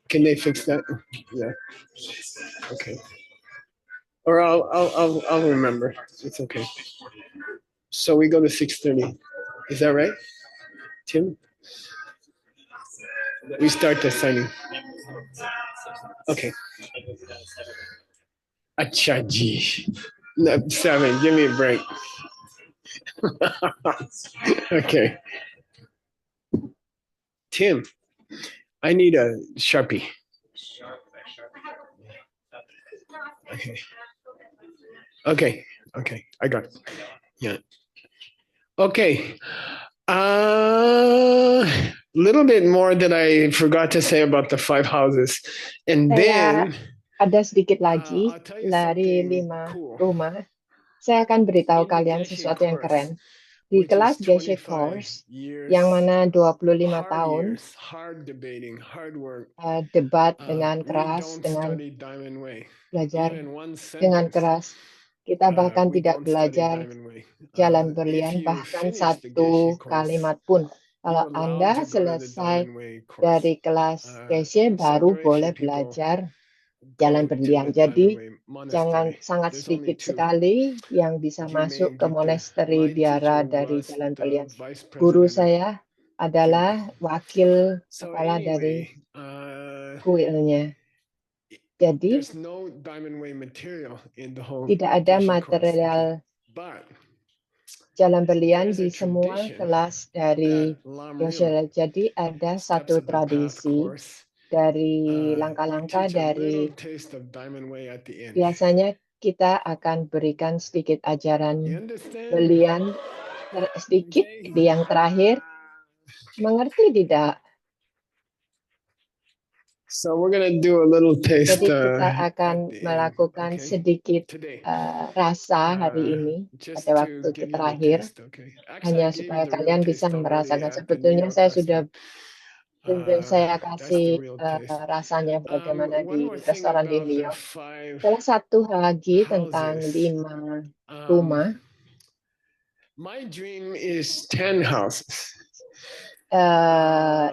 Can they fix that? Yeah. Okay. Or I'll remember. It's okay. So we go to 6:30. Is that right, Tim? We start the signing. Okay. Achaji. No, 7. Give me a break. Okay. Tim, I need a Sharpie. Okay. Okay. Okay. I got it. Yeah. Okay. Little bit more that I forgot to say about the 5 houses. And then ada sedikit lagi I'll tell you dari something 5 cool. rumah. Saya akan beritahu In the kalian Geshe sesuatu yang course, keren. Di which is kelas Geshe 25 Course, years, yang mana 25 hard tahun, years, hard debating, hard work. debat dengan We keras, don't dengan study Diamond Way. belajar Even one dengan sentence, keras. Kita bahkan we tidak don't study belajar Diamond Way. jalan If berlian, you bahkan finish the Geshe satu course, kalimat pun. Kalau you're allowed Anda to go to the selesai Diamond Way course. dari kelas Geshe, So baru very few boleh people belajar go jalan to berlian. the Diamond Jadi, Way jangan monastery. sangat There's only sedikit 2. sekali yang bisa You masuk may ke get there. monasteri My biara teacher dari was jalan the berlian. vice Guru president of saya adalah wakil So kepala dari anyway, kuilnya. Jadi, there's no Diamond Way material in the whole tidak ada Geshe course. material But jalan berlian there's di a semua tradition kelas dari that Lam Geshe. Rim, Jadi, ada Steps satu of the Path tradisi course, dari you langkah-langkah teach a dari little taste of Diamond Way at the end. biasanya kita akan berikan sedikit You ajaran understand? berlian sedikit Okay. di yang terakhir. Mengerti tidak? So we're gonna do a little taste Jadi kita at akan the end. melakukan Okay. sedikit Today. rasa hari ini Just pada to waktu give you the terakhir, taste, okay. Actually, I hanya gave you supaya the real kalian taste bisa already merasakan. at the New Sebetulnya York saya lesson. sudah saya That's the kasih real taste. rasanya bagaimana One di more thing restoran di about New the York. 5 Salah satu hal lagi tentang houses. 5 rumah. My dream is 10 houses.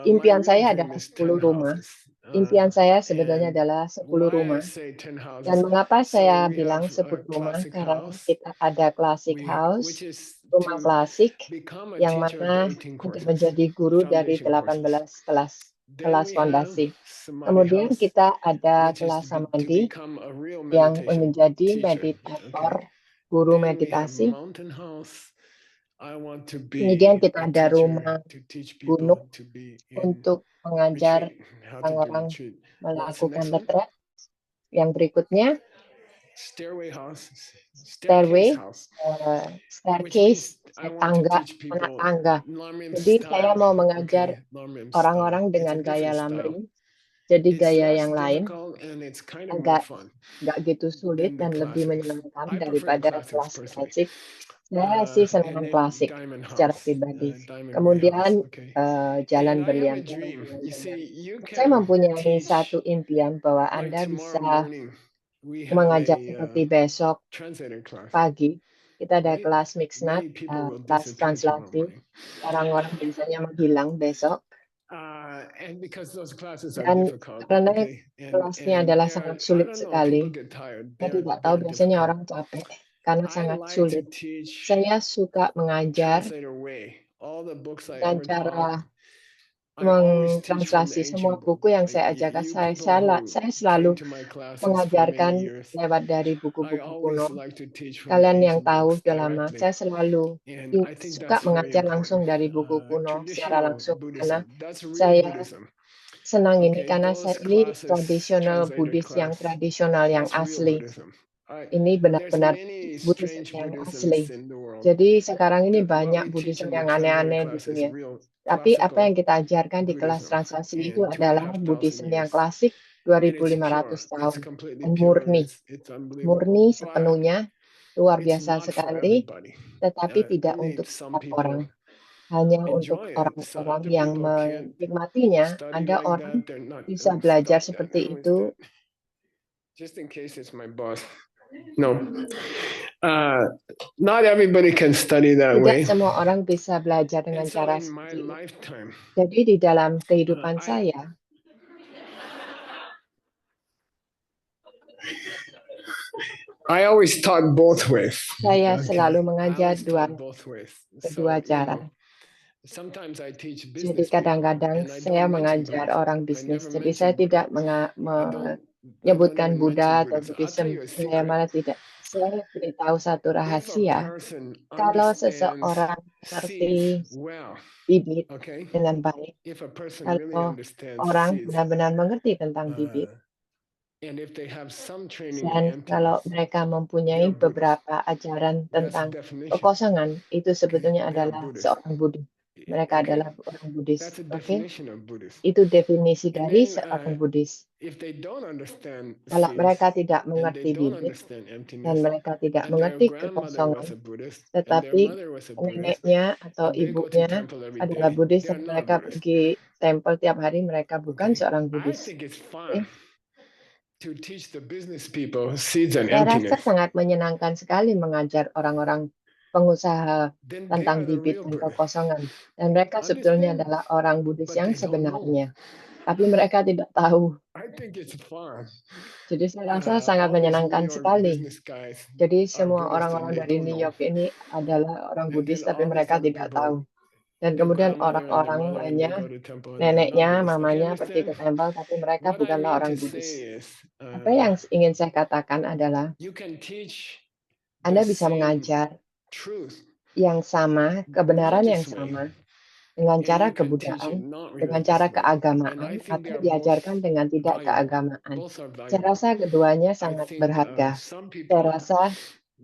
Impian My real saya dream adalah is 10 10 rumah. houses. Impian saya sebetulnya And adalah 10 why I rumah. say 10 houses? Dan mengapa So saya we bilang have 10 a rumah? classic Karena house, kita ada classic which house, is rumah to klasik, become a yang teacher of the mana 18 untuk courses, menjadi guru dari foundation courses. 18 Then kelas we have fondasi. Samadhi Kemudian house, kita ada which is kelas to samadhi become a real yang meditation menjadi teacher. meditator, Okay. guru Then we have meditasi. mountain house. I want to be Kemudian kita a ada teacher rumah to teach gunung people to be in untuk mengajar retreat, how to do orang-orang retreat. What's the melakukan next one? retret. Yang berikutnya, Stairway house, stairway, staircase house, which staircase, means I want to tangga, teach anak people tangga. Lamrim Jadi saya style. mau mengajar Okay, Lamrim orang-orang style. It's dengan a gaya different style. lamrim. Jadi It's gaya less yang lain difficult and it's kind of more agak fun nggak gitu sulit than the dan lebih classics. menyenangkan I prefer the daripada classics kelas personally. klasik. Saya sih senang And then klasik Diamond secara House, pribadi. Diamond Way Kemudian House. Okay. jalan And I have berlian. a dream. You see, you Saya can mempunyai teach satu impian bahwa like Anda tomorrow bisa morning. We have mengajar a seperti besok translator class. pagi. Kita ada Right? kelas Mixnat, Many people will kelas disappear tomorrow translasi. morning. Orang-orang biasanya menghilang besok. And because those classes are Dan difficult, karena okay, kelasnya adalah sangat sulit I don't know, sekali, people get tired. saya They're tidak tahu biasanya difficult. orang capek karena I sangat like to sulit. teach Saya suka mengajar translator way. All the books I dengan ever cara taught, I always teach from the mentranslasi semua ancient buku book. yang saya ajarkan. You Saya people selalu who came to my classes for mengajarkan many years, lewat dari I buku-buku always kuno. like to teach from the Kalian yang ancient tahu books sudah lama, directly. saya selalu And I think suka that's very mengajar langsung important. dari buku kuno secara Traditional langsung karena Buddhism, that's real saya Buddhism. senang ini Okay, karena those ini classes, tradisional translator Buddhis yang class, tradisional yang that's real asli. Buddhism. Ini There's benar-benar many Buddhism strange yang Buddhisms asli. in the world. Jadi sekarang ini But what banyak we teach Buddhism in the yang translator aneh-aneh di class is dunia. real Tapi apa yang classical kita ajarkan di kelas Buddhism translasi itu in adalah 2,500 Buddhism yang years. klasik And it's 2500 pure. tahun. It's completely Dan pure. murni. It's unbelievable. Murni But sepenuhnya, luar it's biasa not for sekali, everybody. tetapi tidak Only untuk some setiap people orang. Hanya untuk enjoy it. So orang-orang other yang people can't menikmatinya. study Ada like orang that. They're not bisa oh, belajar stop that. seperti Who is itu. that? Just in case it's my boss. No. Not everybody can study that Tidak way. semua orang bisa belajar dengan And so cara in my seperti itu. lifetime, Jadi di dalam kehidupan I saya, I always taught both ways. Saya Okay. selalu I mengajar always dua taught both ways. kedua So, cara. sometimes I teach Jadi business people kadang-kadang and I saya don't mention mengajar Buddhism. orang I bisnis. never Jadi saya mention tidak Buddhism. I don't menyebutkan even mention Buddha atau Buddhism. I'll tell Buddhism. you a Saya secret. malah tidak. Saya beritahu satu If a rahasia. person Kalau understands seseorang seeds mengerti well, bibit okay? dengan baik, If a person really kalau understands orang seeds, benar-benar mengerti tentang bibit, and if they have some training in dan kalau emptiness, mereka they mempunyai are Buddhists. beberapa ajaran That's the tentang definition. kekosongan, itu sebetulnya They are adalah Buddhists. seorang Buddha. Mereka Okay? adalah orang Buddhis. That's the Oke, definition of Buddhism. itu definisi And dari then, seorang Buddhis. if they don't understand Kalau seeds mereka tidak and they mengerti don't bibit understand dan emptiness, mereka tidak and their mengerti grandmother was kekosongan, a Buddhist and their tetapi mother was a Buddhist, neneknya atau and they go to ibunya temple every adalah day, Buddhis they are dan not mereka Buddhist. pergi tempel tiap hari, mereka bukan Okay. seorang I Buddhis. think it's Oke. fun to teach the business people seeds and Saya rasa emptiness. sangat menyenangkan sekali mengajar orang-orang pengusaha Then they tentang are the bibit real dan Buddha. kekosongan. Dan mereka sebetulnya Understand? adalah orang Buddhis But yang they don't know. sebenarnya. Tapi mereka tidak tahu. I think it's fun. Jadi saya rasa sangat All these New menyenangkan York sekali. business guys Jadi are semua Buddhists and orang-orang they dari don't New know. York ini adalah orang And Buddhis, then tapi all these mereka other tidak people, tahu. Dan their kemudian grandmother and their orang-orang mother, and they lainnya, go to temple and they're not neneknya, Buddhists. Okay, mamanya pergi ke understand? tempel, tapi mereka What I bukanlah mean orang to Buddhis. say is, Apa yang ingin saya katakan adalah, you can teach Anda the bisa same mengajar truth yang sama, kebenaran yang religious way, sama, dengan and cara you can teach kebudayaan, it not dengan religious cara way. And keagamaan, I think they atau are both diajarkan dengan tidak valuable. keagamaan. Both are Saya valuable. rasa keduanya I sangat think berharga. some Saya people rasa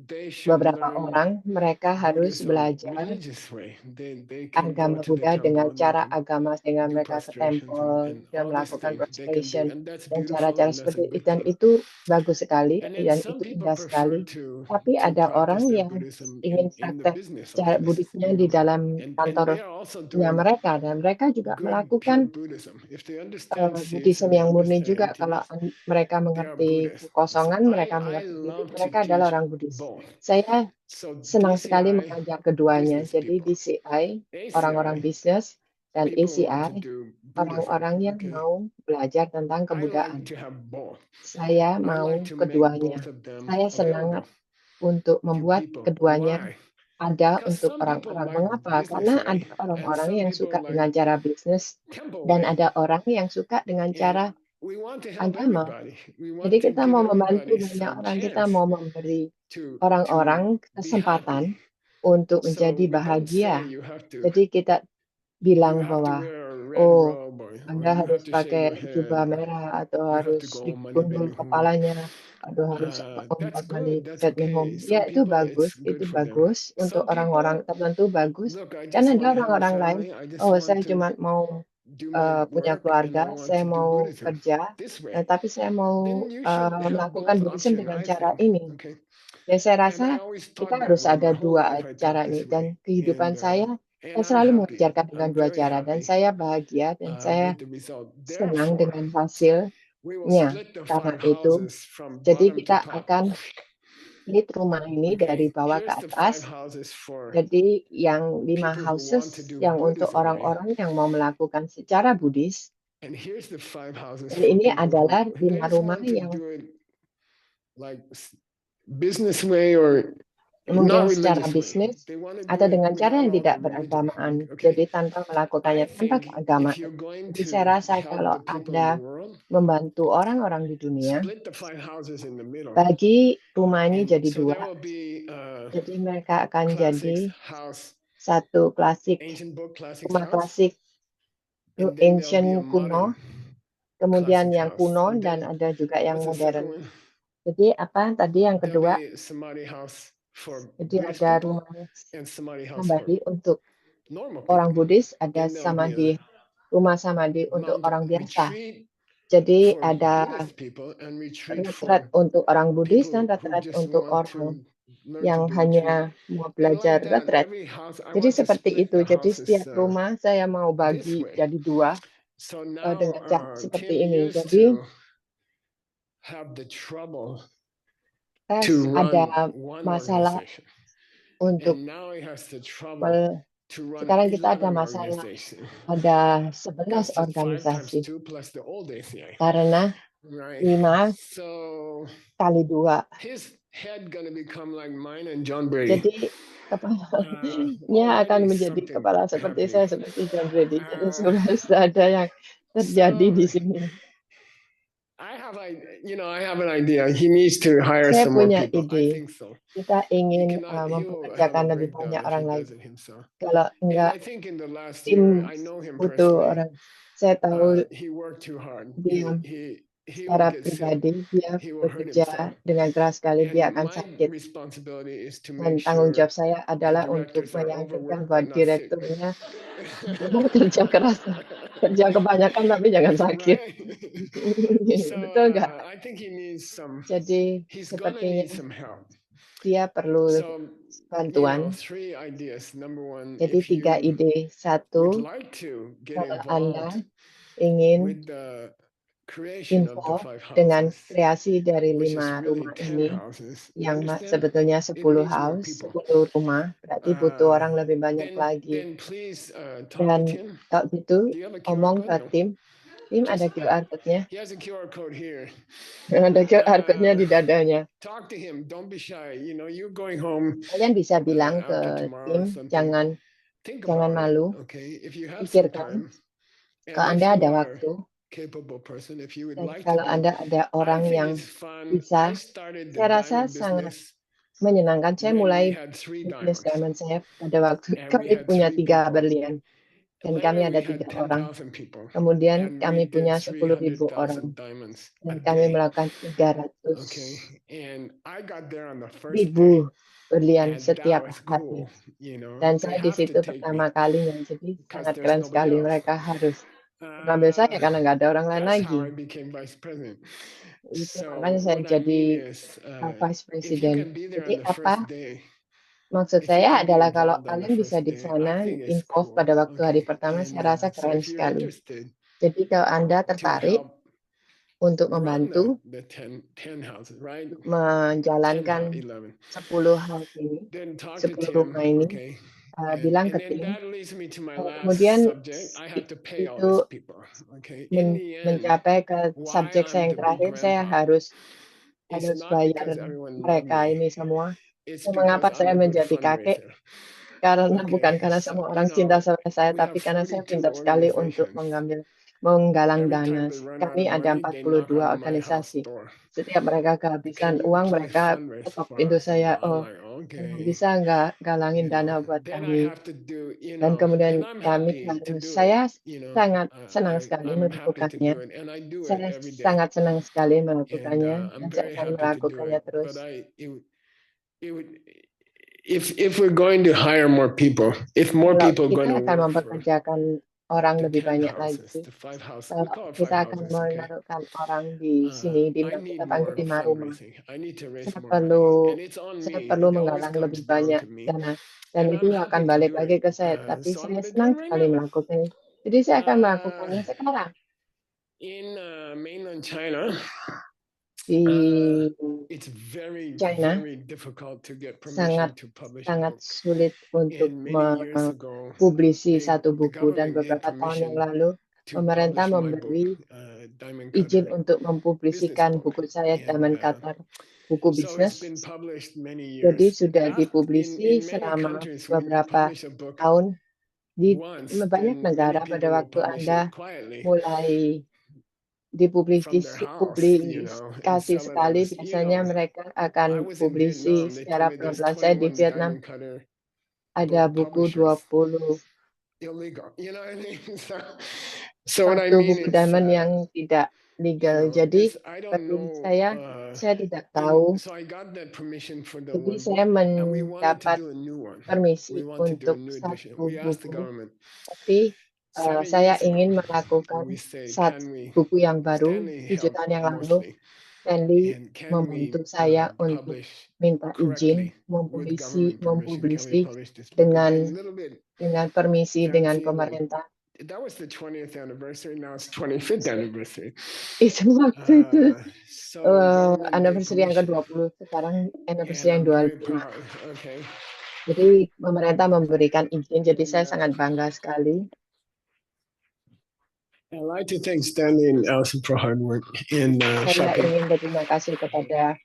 they should beberapa learn orang mereka harus Buddhism belajar religious way. They can go agama to the Buddha dengan temple and they cara can agama sehingga do mereka ke prostrations tempel and dan all these melakukan things they can do, prostration and that's dan beautiful cara-cara and that's a seperti itu, good dan thing. itu bagus sekali And then dan some itu people indah prefer sekali. Tapi ada practice orang their yang Buddhism ingin in the praktek business cara office, Buddhisnya di dalam and they kantornya are also doing mereka, dan mereka juga good pure melakukan Buddhism. If they understand seeds Buddhism and they yang murni understand juga. Kalau emptiness, mereka they are mengerti Buddhists. So kekosongan, mereka I mengerti bibit, love to mereka adalah teach orang Buddhis. both. Saya So senang sekali DCI mengajar keduanya. business Jadi people, DCI orang-orang ACI bisnis, dan people want to ACI do Buddhism. orang-orang yang Okay, mau belajar tentang I like kebudayaan. to have both. Saya I mau like to make keduanya. both of them Saya senang available untuk to membuat people. keduanya Why? ada Because untuk some people orang-orang. like Mengapa? business Karena way, ada and orang-orang some yang people suka like dengan cara bisnis, temple dan way. ada orang yang suka dengan cara And we want to help agama. everybody. We Jadi want to kita give mau membantu everybody banyak some orang, kita chance mau memberi to orang-orang be happy. kesempatan untuk So menjadi we don't say bahagia. you have to Jadi kita bilang bahwa, wear a red oh, robe, or Anda you have harus to shave your pakai head, jubah or merah, atau you have to harus go money digundul belly home. kepalanya, atau harus That's membuat good. balik That's statement okay. home. Some Ya, itu people it's bagus. good Itu for them. bagus untuk Some people orang-orang tertentu, bagus. look. I Dan just ada want to have a orang-orang lain, family. I just oh, want saya to cuma mau do my punya work, and I keluarga, want saya to do mau Buddhism kerja, this way. tapi saya mau Then you should have melakukan both Buddhism option, dengan I cara think. ini. Okay. Dan saya And rasa I always kita thought that harus way. ada My whole dua life I cara taught ini. this Dan way. kehidupan saya And I'm selalu happy. mengajarkan dengan I'm dua very cara. Dan happy saya bahagia dan saya with the result. senang Therefore, dengan hasilnya. we will split the Karena 5 itu, houses from jadi bottom to kita top. akan split rumah ini dari Okay, bawah ke here's the 5 atas. houses for Jadi yang 5 people who want to houses do yang untuk Buddhism way. orang-orang yang mau melakukan secara Buddhis. And here's the 5 houses Dan for ini people adalah who they 5 just rumah want to yang do it like business way or mungkin not secara religious way. bisnis They want to do atau it dengan cara without yang all tidak the religion. beragamaan. Okay. Jadi tanpa I melakukannya tanpa think if keagamaan. you're going Jadi to saya rasa help kalau the people in Anda the world, membantu orang-orang di dunia, split the 5 houses in the middle. bagi rumah ini And jadi so there 2. will be Jadi mereka akan classics jadi house, satu klasik, ancient book classics rumah house, klasik, and then there'll be a ancient kuno, modern kemudian classic yang house. kuno, And dan then ada juga yang what's the second modern. one? Jadi apa tadi yang There'll kedua? be samadhi house for Jadi Buddhist ada people rumah and samadhi house for samadhi untuk normal orang people. Buddhis, ada Then there'll be samadhi, rumah samadhi untuk mountain orang biasa. retreat Jadi for ada Buddhist people and retreat retret for untuk orang Buddhis dan people who retret just untuk want orang to learn to yang do retreat. hanya mau And belajar like that, retret. every house I Jadi want to seperti split itu. the Jadi houses setiap rumah saya mau this bagi way. jadi 2 So now dengan cara seperti Tim ini. used Jadi to have the trouble to ada run one masalah organization, untuk and now he has the trouble to run sekarang kita ada 11 masalah, organizations. ada That's 11 the 5 times organisasi. 2 plus the old ACI. Karena Right. 5 So kali 2. his head gonna become like mine and John Brady. Jadi kepalanya akan Already menjadi something kepala seperti happening. saya, seperti John Brady. Jadi Uh, sudah ada yang terjadi di so sini. I have an idea. He needs to hire Saya some more punya people. I ide. think so. Kita He ingin will have a mempekerjakan lebih breakdown banyak if he orang lagi. does it himself. Kalau And enggak, I think in the last year, tim I know him butuh personally. orang. Saya tahu He worked too hard. dia He will secara get sick. pribadi, dia He will hurt bekerja himself. dengan keras sekali, dia And akan my sakit. responsibility is to Dan make tanggung sure jawab saya adalah untuk directors are meyakinkan overworked bahwa but not sick. direkturnya kerja keras, kerja kebanyakan tapi jangan sakit. Right? So Betul nggak? I think he needs some. Jadi He's gonna sepertinya need some help. dia perlu So bantuan. 3 ideas. Number one, Jadi if 3 you ide. would 1, like to get kalau Anda involved ingin with the creation of the info 5 dengan houses, kreasi dari which is 5 really rumah 10 ini, houses, you yang understand? sebetulnya It 10 needs more house, people. 10 rumah, berarti butuh orang lebih banyak lagi. Then please talk to Dan Tim. kalau gitu, Do you have a QR omong ke code? No. tim ada QR code-nya. He has a QR code here. Ada QR code-nya di dadanya. Talk to him. Don't be shy. You're going home Kalian bisa bilang after ke tomorrow or tim, something. Think jangan about malu. it. Okay, if you have some Pikirkan, time, and kalau if Anda you ada are waktu, capable person, if you would dan like to kalau do, Anda ada I orang think yang it's fun. I bisa, started the saya rasa diamond sangat business menyenangkan. Saya when we mulai had 3 bisnis diamonds, diamond saya pada waktu and we kami had punya 3 3 people. berlian. Dan kami Later ada we had 3 orang. 10,000 people, Kemudian and kami we punya did 10.000 orang. 300,000 diamonds a Dan kami day. melakukan 300 Okay, and I got there on the first day, ribu berlian and that setiap was hari. cool. Dan They saya di have to situ take pertama me kalinya, jadi because sangat there's keren nobody sekali. else. Mereka harus mengambil saya karena nggak ada orang lain That's how I lagi. became vice president. Itu So makanya saya what I jadi mean is, vice if you president. can be there Jadi on the first apa day, maksud if you saya can be adalah kalau involved on the kalian bisa first di day, I sana think it's involve cool. pada waktu hari Okay, pertama, and saya rasa so keren if you're sekali. interested Jadi kalau Anda to tertarik help untuk run membantu the 10 houses, right? 10 menjalankan 11. 10 house ini, Then talk to 10 Tim. rumah ini, Okay. bilang And ke then tim. that leads me to my last Kemudian subject. I have to pay all itu these people. Okay. In the end, mencapai ke why subjek saya I'm yang the big terakhir, saya grandpa harus is not bayar because everyone loved mereka me. ini semua. It's Dan because mengapa I'm saya a good menjadi kakek? fundraiser. Karena Okay, bukan karena so, semua orang cinta sama saya, we tapi have karena saya 42 pintar sekali untuk organizations. menggalang Every dana. time they run out Kami of ada money, they knock 42 on my house organisasi. door. Setiap mereka Can kehabisan you uang, please mereka fundraise ketok for pintu us? saya. I'm Oh, like, kamu okay. bisa nggak galangin dana buat Then I kami? have to do, Dan kemudian and I'm kami happy to harus, do saya it. sangat senang sekali I'm happy to melakukannya. do it, and I do it Saya every day. sangat senang sekali And melakukannya, I'm dan saya very akan happy to do melakukannya it. terus. But it would, if we're going to hire more people, if more Kalau people kita going to akan work for mempekerjakan orang the lebih 10 banyak houses, lagi, the 5 houses, we kalau call it 5 kita akan houses, okay? menaruhkan orang di sini, di I need kita panggil more 5 rumah. fundraising. I need to raise Saya more perlu money, and it's on saya me. perlu It always menggalang comes lebih down banyak to me, dana, dan and itu I'm akan happy to balik do lagi it. ke saya. Tapi So I'm saya gonna do senang it right sekali now. melakukannya. Jadi saya akan melakukannya sekarang In mainland China, di it's very, China. very difficult to get Sangat permission to publish a book. sulit untuk And many years ago, mempublisi satu the buku, dan government gave beberapa tahun yang permission lalu to pemerintah publish my book, memberi Diamond izin Cutter untuk Business mempublisikan Book. buku saya, And Diamond Cutter, buku so it's bisnis. been published many Jadi years. sudah In dipublisi many selama countries, when you beberapa publish a book tahun di once, banyak then many negara. Pada people will waktu publish Anda it quietly mulai from their house, and dipublikasi sell it on sekali, this. biasanya mereka I akan was in publisi Vietnam. They secara told me there's pelan-pelan. Saya di 21 Vietnam, Diamond Cutter ada book buku publishers 21 illegal. You know what I mean? So what I mean buku is, diamond yang tidak legal. Jadi I don't bagi know. saya tidak tahu. So I got that permission for the Jadi one saya book, and we wanted to mendapat do a new one. permisi We want to do a untuk new edition. satu We asked the buku, government. tapi 7 saya years ago, ingin melakukan we say, satu can we, buku yang baru. Stanley 7 help tahun yang lalu, mostly, Stanley and can we membantu saya untuk publish minta izin correctly with government permission? Can we mempublisi publish this book? dengan Again, a little bit permisi dengan fancy, like, pemerintah. that was the 20th anniversary. Now it's 25th anniversary. Itu waktu itu So government gave anniversary yang permission, ke-20, sekarang and anniversary yang I'm very 25. proud. Okay. Jadi pemerintah memberikan izin, jadi saya sangat bangga sekali. I'd like to thank Stanley and Allison for hard work in Saya shopping. ingin berterima kasih kepada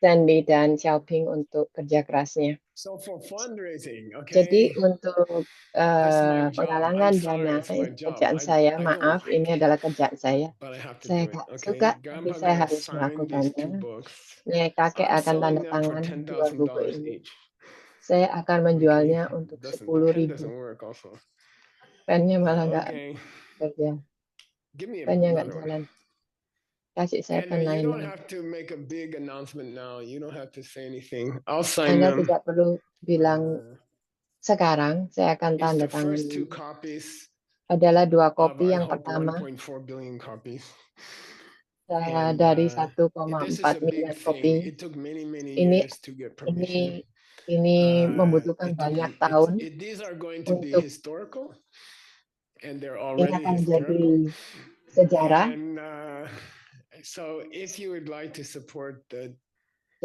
Sandy dan Xiaoping untuk kerja kerasnya. So for fundraising, Jadi okay, untuk that's my job. penggalangan I'm sorry, dana that's my job. kerjaan saya, I don't maaf, like ini it, adalah kerjaan saya. but I have to Saya do it. nggak Okay, suka, tapi Grandpa saya gonna harus sign these two melakukannya. books. Nih, kakek I'm akan tanda selling them for tangan dua buku $10,000 ini. each. Saya akan Okay, menjualnya untuk the 10.000. pen doesn't work also. Pennya malah nggak Okay, kerja. give me Pennya nggak another one. jalan. Kasih saya And pen you don't lain. have to make a big announcement now. You don't have to say anything. I'll sign Anda them. tidak perlu bilang sekarang, saya akan It's tanda the tangan. first two copies Adalah of, dua kopi I yang hope, pertama 1.4 billion copies. dari This is 1,4 a big miliar thing. kopi. It took many Ini years to get permission. ini membutuhkan banyak tahun These are going to be untuk historical, and they're ini already akan menjadi historical. sejarah. And so, if you would like to support the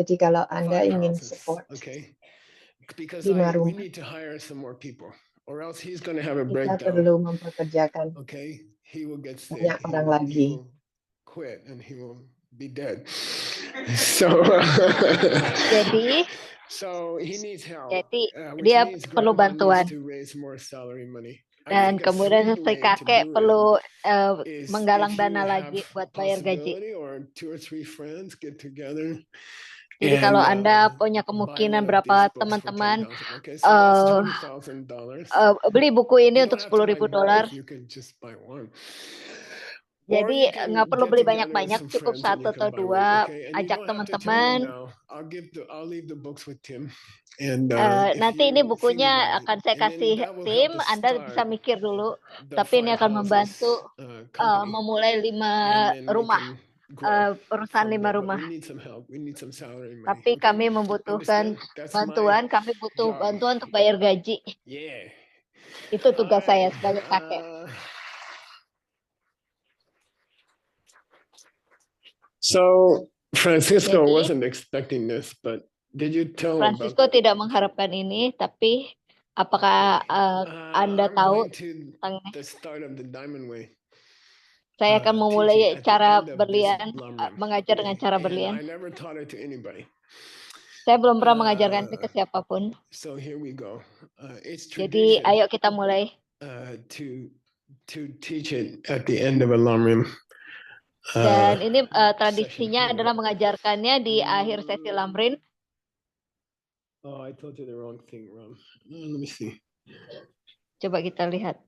Jadi kalau Anda 5 ingin houses, support okay, because 5 we rumah, need to hire some more people, or else he's going to have a kita breakdown. perlu mempekerjakan Okay, he will get sick. banyak orang lagi. He will quit, and he will be dead. So, Jadi so he needs help. Which dia means perlu grandma bantuan. needs to raise more salary money. I Dan think a kemudian sweet si way to kakek do perlu is menggalang if you dana have lagi buat bayar gaji. possibility or 2 or 3 friends get together. Jadi kalau Anda punya buy kemungkinan one of berapa these books for teman-teman $10,000. Okay, so that's $20,000. beli buku You ini untuk don't have to buy both, 10.000 dolar. you can just buy one. Or Jadi you can nggak perlu get beli together with banyak-banyak, some cukup friends and you 1 can atau buy one. 2, Okay, and you ajak don't have to tell me teman-teman. now. I'll leave the books with Tim. And if Nanti you ini see bukunya the guy, akan saya and then kasih that will tim, help us Anda bisa start mikir dulu. the Tapi ini 5 akan houses membantu company. memulai 5 And then we rumah, can grow perusahaan from 5 there. But rumah. we need some help. We need some salary money. Tapi Okay? kami membutuhkan Understand? That's my bantuan, kami butuh job. bantuan untuk bayar gaji. Yeah. Itu tugas saya Alright. sebagai kakek. So Francisco Jadi, wasn't expecting this, but did you tell him about Francisco tidak mengharapkan ini, tapi apakah Anda I'm tahu going to tentang ini? the start of the Diamond Way. Saya akan Teaching memulai at the cara end of this berlian, Lamrim. mengajar Okay. dengan cara And berlian. I never taught it to anybody. Saya belum pernah mengajarkan itu ke siapapun. So here we go. It's Jadi, tradition ayo kita mulai. to teach it at the end of a Lamrim. Dan ini session. tradisinya adalah mengajarkannya di akhir sesi lamrin. Oh, I told you the wrong thing, Ram. Let me see. Coba kita lihat.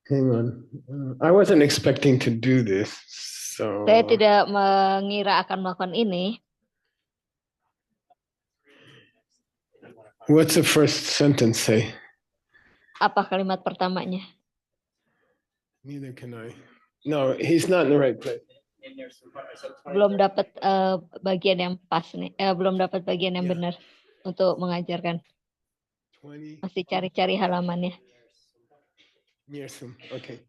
Hang on. I wasn't expecting to do this, so. Saya tidak mengira akan melakukan ini. What's the first sentence say? Apa kalimat pertamanya? Neither can I. No, he's not in the right place. Belum dapat bagian yang pas nih. Belum dapat bagian yang benar untuk mengajarkan. 20. Masih cari-cari halamannya. Yersum. Okay.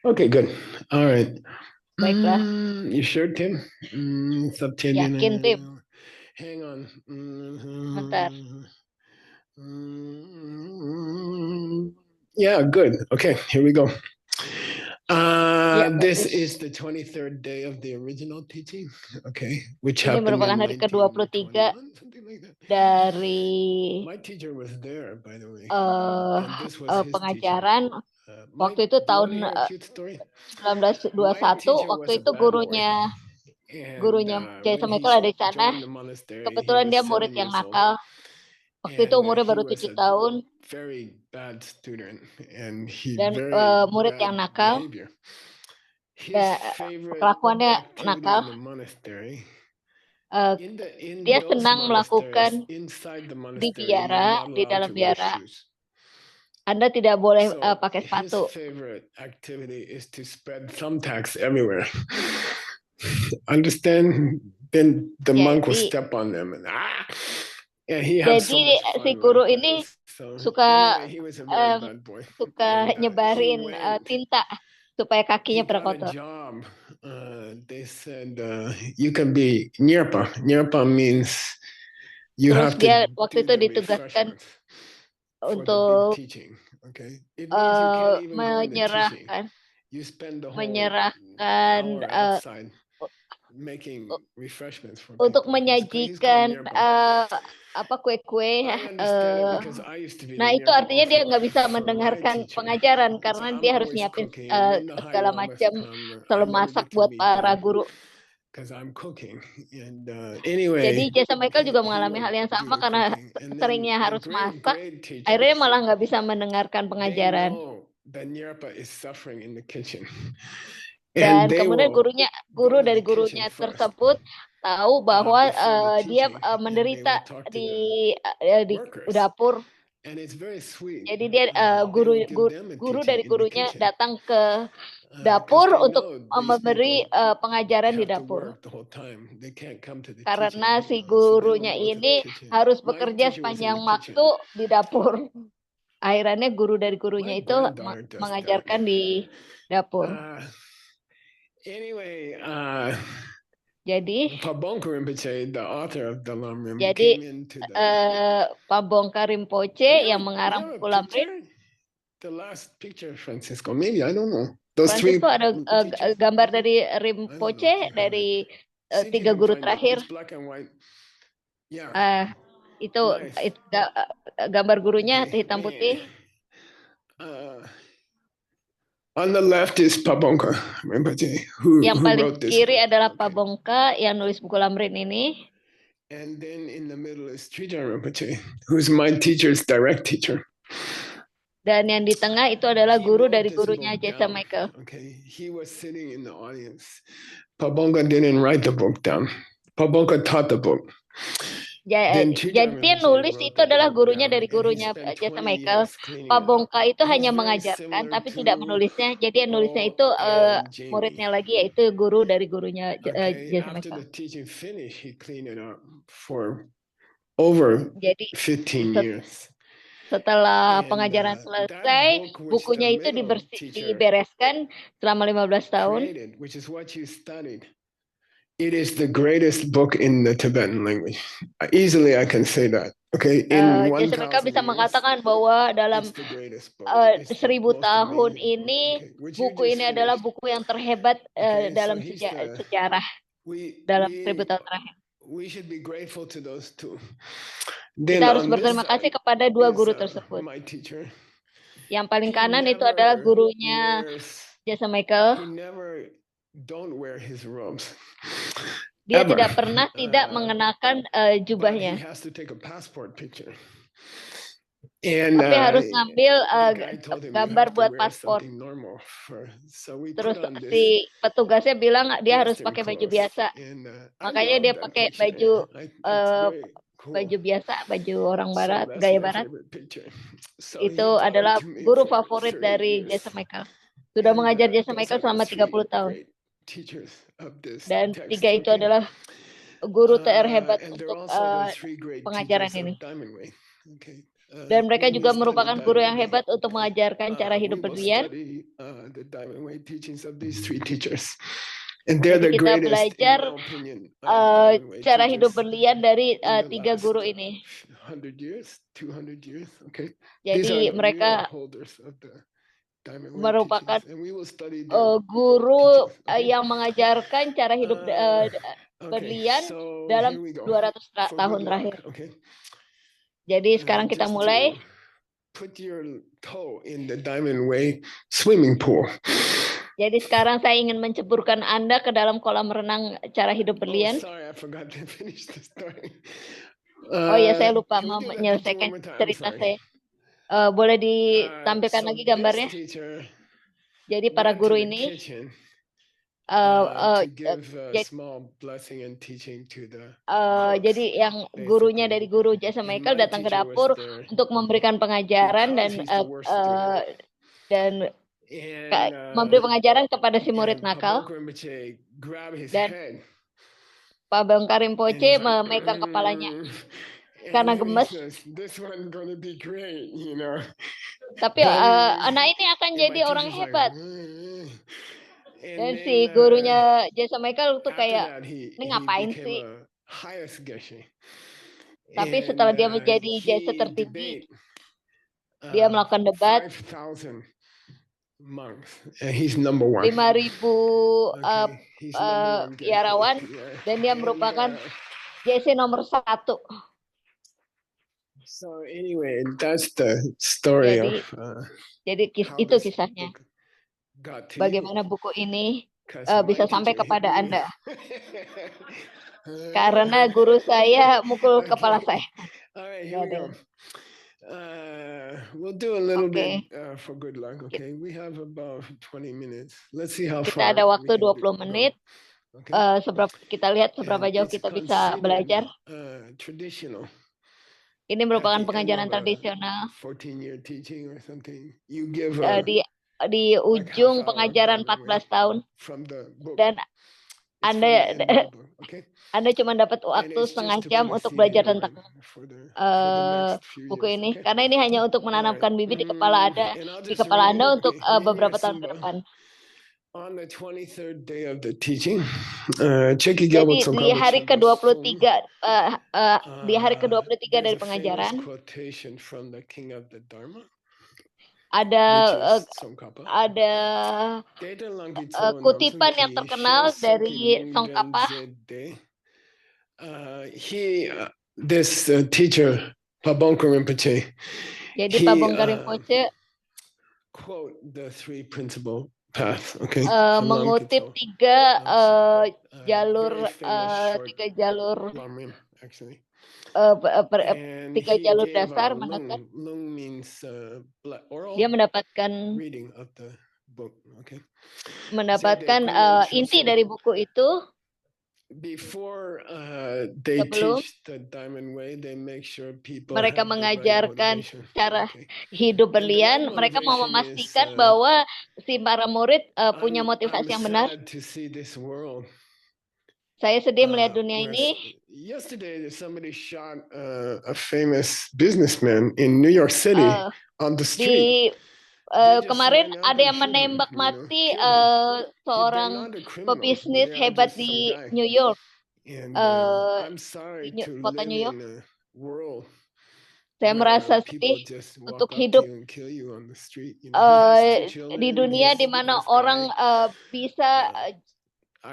Okay, good. All right. Baiklah. You sure, Tim? It's up to you. Yakin, Tim? Hang on. Bentar. Yeah, good. Okay, here we go. This bagus. is the 23rd day of the original teaching. Okay, which Ini happened merupakan in hari ke-23 something like that. dari My teacher was there, by the way. And this was his pengajaran. teacher. Waktu itu Do you wanna tahun hear a cute story? 1921, My teacher waktu was itu a bad boy. gurunya Kiai when he Samuel ada di sana. joined the monastery, Kebetulan he dia was murid 7 yang years old. nakal. Waktu itu And umurnya he baru was 7 a tahun. very bad student, and he Dan very murid bad yang nakal. behavior. His Dan favorite kelakuannya activity nakal. in the monastery, in Dia those senang monasteries, melakukan inside the di monastery, you're biara, not di allowed dalam to wear biara. shoes. Anda tidak boleh So pakai his sepatu. favorite activity is to spread thumbtacks everywhere. Understand? Then the monk will Jadi- step on them and he has so Jadi much fun si guru like ini that. So, suka, anyway, he was a very bad boy. suka And, nyebarin he went- tinta supaya he kakinya pada got a kotor. job. They said you can be nyerpa. Nyerpa means you Terus have to dia waktu do itu the ditugaskan refreshments. for the big untuk teaching. Okay, it means you can't even go in the teaching. menyerahkan You spend the whole menyerahkan hour outside making refreshments for untuk people. He's called menyajikan Nirpa. apa kue-kue. I understand it because I used to be the Nah, itu Nirpa artinya dia also nggak bisa for my mendengarkan teacher. pengajaran So karena I'm dia harus always nyiapin cooking, and when the high segala lamas macam, come, I selalu never masak get to buat meet para them guru. because I'm cooking. And Jadi anyway, Jasa Michael juga he mengalami will hal yang do sama the karena cooking. And then seringnya the harus masak, great akhirnya teachers, malah nggak bisa mendengarkan they pengajaran. know that Nirpa is suffering in the kitchen. Dan And they kemudian will guru go to dari the kitchen gurunya first tersebut tahu bahwa before the dia teaching, and they menderita will talk to di the workers. dapur. And it's very sweet. Jadi dia They guru will give them a guru teaching dari in the gurunya kitchen datang ke because dapur they untuk know these memberi people pengajaran di have to dapur. work the whole time. They can't come to the teaching. Karena si So they will gurunya go to the ini kitchen. harus My bekerja teacher was in sepanjang the kitchen. waktu di dapur. Akhirnya guru dari gurunya My itu granddaughter does that. mengajarkan di dapur. Anyway, Jadi Pabongka Rinpoche, the author of Dalam Rim, Jadi came into the. Pabongka Rinpoche yang mengarang You have a Pulam Rin. picture? The last picture, Francisco. Maybe I don't know. Those three Francisco ada teachers? gambar dari I don't know if Rinpoche you have dari See if you 3 can guru find it. terakhir. It's black and white. Yeah. Itu Nice. gambar gurunya Okay, hitam man. putih. On the left is Pabongka Rinpoche, who Yang paling wrote this kiri book. adalah Okay. Pabongka yang nulis buku Lamrin ini. And then in the middle is Trijang Rinpoche, who's my teacher's direct teacher. Dan yang di tengah itu adalah He guru wrote dari this gurunya book Jasa down. Michael. Okay, he was sitting in the audience. Pabongka didn't write the book down. Pabongka taught the book. Then Jadi Trijang yang Rinpoche nulis wrote itu the adalah book gurunya down, dari and he gurunya spent Jasa 20 Michael. years cleaning it up. Pabongka itu He's hanya very mengajarkan similar tapi tidak to menulisnya. Jadi yang nulisnya O itu and Jamie. muridnya lagi, yaitu guru dari gurunya Okay, Jasa after Michael. the teaching finished, he cleaned it up for over Jadi 15 years. setelah And pengajaran that selesai, book which bukunya the itu middle teacher dibereskan selama 15 tahun. created, which is what you studied, it is the greatest book in the Tibetan language. Easily I can say that. Okay, in Jasa Michael 1,000 bisa years, mengatakan bahwa dalam it's the greatest book. It's the 1000 most tahun amazing book. ini, Okay, which you buku just ini adalah finished. buku yang terhebat Okay, so dalam he's the sejarah dalam 1000 tahun terakhir. we should be grateful to those two. Kita Then harus on this berterima kasih side kepada dua is guru tersebut. my teacher. Yang paling He kanan itu adalah never gurunya wears, Jasa he Michael. never don't wear his robes. Dia Ever. tidak pernah tidak mengenakan But he jubahnya. has to take a passport picture. And Tapi harus ngambil the guy told him, gambar you have to buat wear paspor. something normal so we Terus put on this si petugasnya bilang dia harus Western pakai baju clothes. biasa. And Makanya I dia love that pakai picture. baju It's very cool. baju biasa, baju orang So barat, that's gaya my barat. favorite picture. So Itu he taught it adalah to me guru for favorit 30 dari years. Jasa Michael. Sudah And mengajar Jasa those Michael are the selama 30 three tahun. great teachers of this Dan text. 3 itu Okay. adalah guru terhebat And they're untuk also the three great pengajaran teachers ini. of Diamond Way. Okay. Dan mereka When we juga study merupakan guru yang Diamond Way, hebat untuk mengajarkan cara we hidup will berlian. study the Diamond Way teachings of these three teachers. And they're Jadi the kita greatest, belajar in my opinion, Diamond Way cara hidup teachers berlian dari in the 3 last, guru ini. 100 years, 200 years. Okay. These Jadi are the mereka real holders of the Diamond Way merupakan teachings, and we will study their guru teachings. Okay. yang mengajarkan cara hidup berlian So dalam here we go. 200 For tahun good terakhir. luck. Okay. Jadi sekarang kita Just mulai. to put your toe in the Diamond Way swimming pool. Jadi sekarang saya ingin menceburkan Anda ke dalam kolam renang cara hidup berlian. Sorry, I forgot to finish the story. Oh iya, saya lupa Can we do that picture menyelesaikan one more time? cerita Sorry. saya. Boleh ditampilkan lagi gambarnya? This teacher Jadi para went guru to the ini kitchen to give a small blessing and teaching to the cooks, jadi yang gurunya basically. dari guru Jasa And Michael my datang ke teacher was dapur there untuk memberikan pengajaran because he's the worst student. dan And memberi pengajaran kepada si murid and nakal. Pabongka Rinpoche grabbed his Dan head. Pabongka And Rinpoche he's like, memegang kepalanya and karena then he gemes. says, this one's gonna be great, you know. Tapi anak ini akan And jadi my orang teacher's like, hebat. and Dan then, si gurunya Jasa Michael tuh after kayak, that, he ini ngapain became sih? a highest geshe. Tapi And setelah dia menjadi jasa he tertinggi, debate Dia melakukan debat 5,000 monks, and he's number one. 5.000 Okay, he's number one guy. biarawan Yeah. dan dia And, merupakan JC nomor 1. so anyway, that's the story Jadi, of Jadi how itu this kisahnya. book got to Bagaimana you. buku ini 'Cause bisa my sampai teacher hit kepada me. Anda. Karena guru saya mukul Okay. kepala saya. All right, Ya, here we go. Dan- We'll do a little Oke. bit for good luck. Okay, we have about 20 minutes. Let's see how Kita far ada we waktu can 20 go. menit. Okay. Kita lihat seberapa And jauh it's kita bisa belajar. considered, traditional. Ini At merupakan the end pengajaran of a tradisional 14-year teaching or something, you give di like ujung half hour pengajaran Diamond 14 Way tahun from the book. dan It's from Anda the end of the book, okay? Anda cuma dapat And waktu it's setengah just to jam bring a untuk seed belajar in your tentang mind for the next few buku years, ini okay? karena ini hanya untuk menanamkan bibit di kepala Anda And I'll di just kepala read Anda it. untuk Okay, read beberapa here, tahun ke Simba. depan. On the 23rd day of the teaching, Cheki Jadi Gyalpo di Tsongkhapa hari Shampa Sung, ke-23 di hari ke-23 dari there's a famous pengajaran quotation from the king of the Dharma, ada which is Tsongkhapa. ada Deta Langkitso kutipan yang Namsangki, terkenal Shen dari Soki Tsongkhapa. Lungden Zede. This teacher, Pabongko Rinpoche, Jadi he Pak Bongkar Rinpoche quote the three principal paths, okay? mengutip Langkitso. jalur Very famous short tiga jalur Lamrim, actually. And tiga he jalur gave dasar lung means oral dia mendapatkan reading of the book, okay? inti dari buku itu. Before they Sebelum teach the Diamond Way, they make sure people mereka have the right mengajarkan motivation, cara okay? hidup And the right berlian, mereka mau motivation memastikan is, bahwa si para murid punya I'm motivasi yang benar. sad to see this world. Saya sedih melihat dunia where ini. yesterday somebody shot a famous businessman in New York City on the street. Kemarin ada yang menembak mati seorang pebisnis hebat di New York, I'm sorry di to kota live New York. in a world Saya merasa people sedih just untuk walk up to hidup you and kill you on the street. You know, he has 2 children, di dunia he's di mana this orang guy. bisa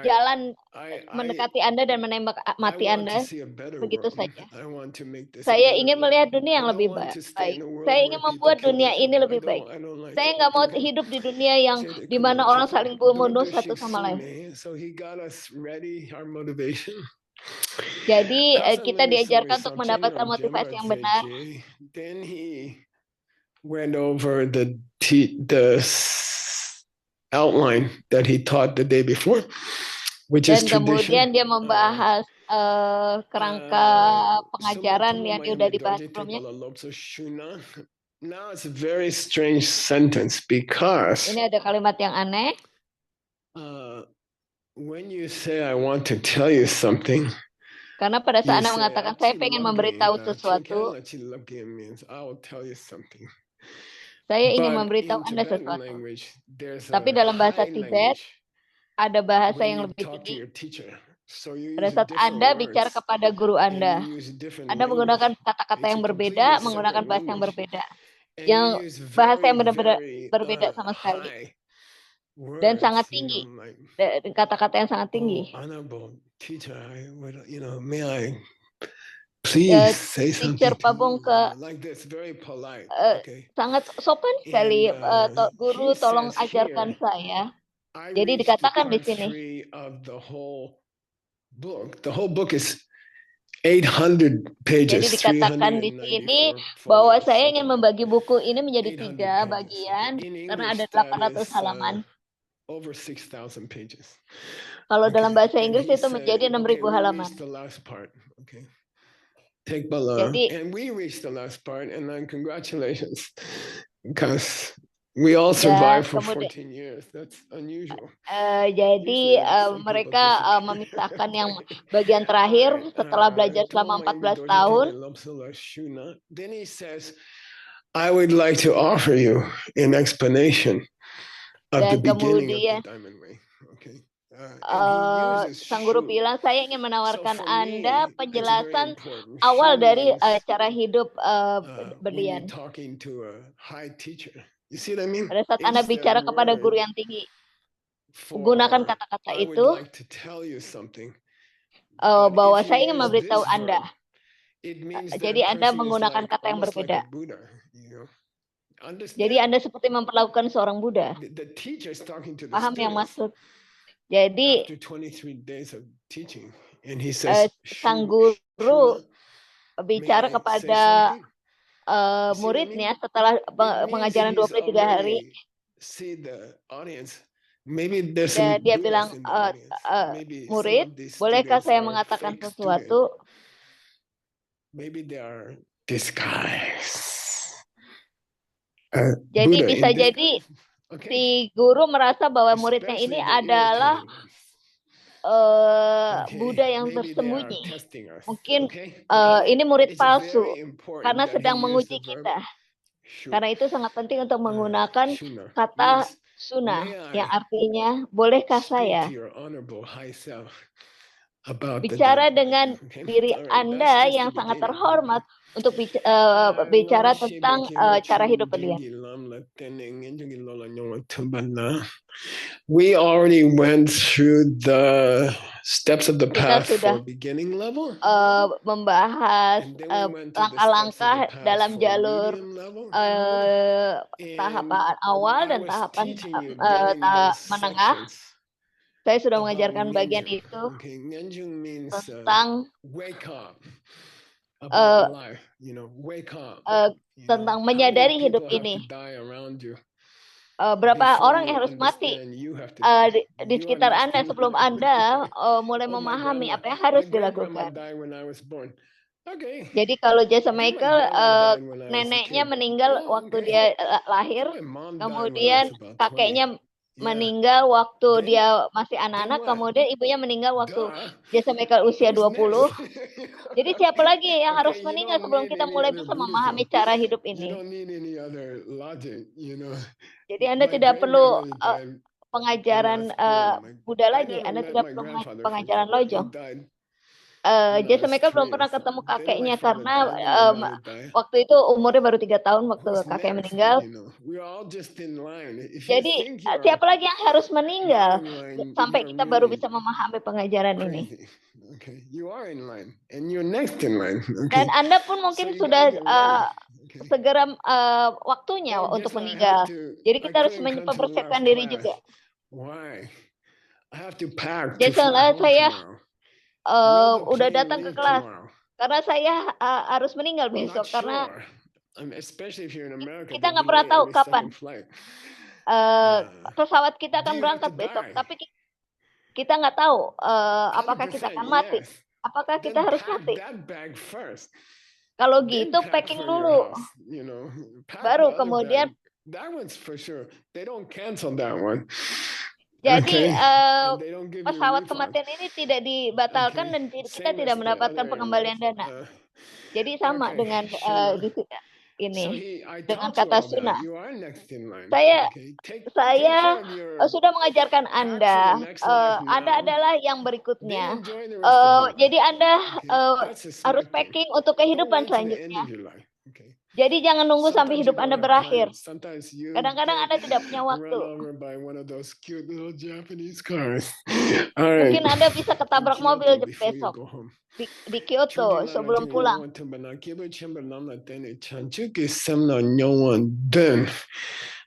jalan I mendekati Anda dan menembak mati want to Anda. see a better Begitu world. saja. I want to make this a Saya better ingin world. melihat dunia yang I don't lebih want to stay baik. in a world Saya where ingin people membuat kill dunia each ini other. lebih baik. I don't like Saya that. nggak mau Okay. hidup di dunia yang Jadi di mana kumaha orang sih? saling bunuh Dodo satu sama lain. Shiksune. So he got us ready, our motivation. Jadi Kasan kita Lemi diajarkan Sori untuk Samchen mendapatkan or motivasi Jemba yang benar. ZJ. Then he went over the outline that he taught the day before, which is Dan kemudian tradition. dia membahas kerangka pengajaran yang sudah dibahas sebelumnya. Now it's a very strange sentence because Ini ada kalimat yang aneh. when you say I want to tell you something, Karena pada saat Anda say, mengatakan saya pengen memberitahu sesuatu, means I will tell you something. saya ingin But memberitahu in Anda Tibetan sesuatu. language, there's Tapi a dalam bahasa high Tibet language ada bahasa when yang you lebih talk to tinggi. your teacher. So you Pada use saat different Anda words, bicara kepada guru and Anda, you use different Anda language. menggunakan kata-kata It's yang a berbeda, completely menggunakan separate bahasa yang language. berbeda. And Yang you use bahasa yang very, benar-benar very, berbeda sama sekali. high Dan words, sangat you tinggi. know, like, Kata-kata yang sangat tinggi. honorable teacher, I would, may I please say something Teacher to Pabongka you? Like this, very polite. Okay. sangat sopan sekali. And Guru, he tolong says ajarkan here, saya. I Jadi reached dikatakan di part sini. 3 of the whole book. The whole book is 800 pages. Jadi dikatakan di sini bahwa saya ingin membagi buku ini menjadi 3 bagian karena ada 800 halaman. Over 6,000 pages. Kalau dalam bahasa Inggris itu menjadi 6.000 halaman. Okay. Take Bala. Jadi, and we reached the last part, and then congratulations, because we all survived for 14 years. That's unusual. Jadi mereka memisahkan yang bagian terakhir setelah belajar selama 14 tahun. Then he says, I would like to offer you an explanation of the beginning of the Diamond Way. Okay. Sang guru bilang, saya ingin menawarkan Anda penjelasan awal dari cara hidup berlian. Pada saat Anda bicara kepada guru yang tinggi, gunakan kata-kata itu bahwa saya ingin memberitahu Anda. Jadi Anda menggunakan kata yang berbeda. Jadi Anda seperti memperlakukan seorang Buddha. Paham yang maksud? Jadi sang guru bicara kepada muridnya setelah pengajaran 23 hari. Dan dia bilang, murid, bolehkah saya mengatakan sesuatu? Jadi bisa jadi si guru merasa bahwa muridnya ini adalah Buddha yang tersembunyi. Mungkin ini murid palsu karena sedang menguji kita. Karena itu sangat penting untuk menggunakan kata Suna yang artinya bolehkah saya bicara dengan diri Anda yang sangat terhormat untuk bicara tentang cara hidup berlian. We already went through the steps of the path for beginning level. Membahas langkah-langkah dalam jalur tahapan awal dan tahapan menengah. Saya sudah mengajarkan bagian itu tentang tentang menyadari hidup ini. Berapa orang yang harus mati di sekitar Anda sebelum Anda mulai memahami apa yang harus dilakukan. Jadi kalau Jesse Michael, neneknya meninggal waktu dia lahir, kemudian kakeknya meninggal waktu dia masih anak-anak, kemudian ibunya meninggal waktu Jesse Michael usia 20. Jadi siapa lagi yang harus meninggal sebelum kita mulai bisa memahami cara hidup ini? Jadi Anda tidak perlu pengajaran Buddha lagi, Anda tidak perlu pengajaran Lojong. Jesse Michael belum pernah ketemu kakeknya karena waktu itu umurnya baru 3 tahun waktu kakek meninggal. Jadi siapa lagi yang harus meninggal sampai kita baru bisa memahami pengajaran ini. Dan Anda pun mungkin sudah segera waktunya untuk meninggal. Jadi kita harus mempersiapkan diri juga. Jadi saya udah datang ke kelas karena saya harus meninggal besok karena kita nggak pernah tahu kapan pesawat kita akan berangkat besok, tapi kita nggak tahu apakah kita akan mati, apakah kita harus mati. Kalau gitu packing dulu, baru kemudian. Jadi pesawat kematian ini tidak dibatalkan dan kita tidak mendapatkan pengembalian dana. Jadi sama dengan ini dengan kata Suna. Saya sudah mengajarkan Anda. Anda adalah yang berikutnya. Jadi Anda harus packing untuk kehidupan selanjutnya. Jadi jangan nunggu sampai hidup Anda berakhir. Kadang-kadang Anda tidak punya waktu. Mungkin Anda bisa ketabrak mobil besok di Kyoto sebelum pulang.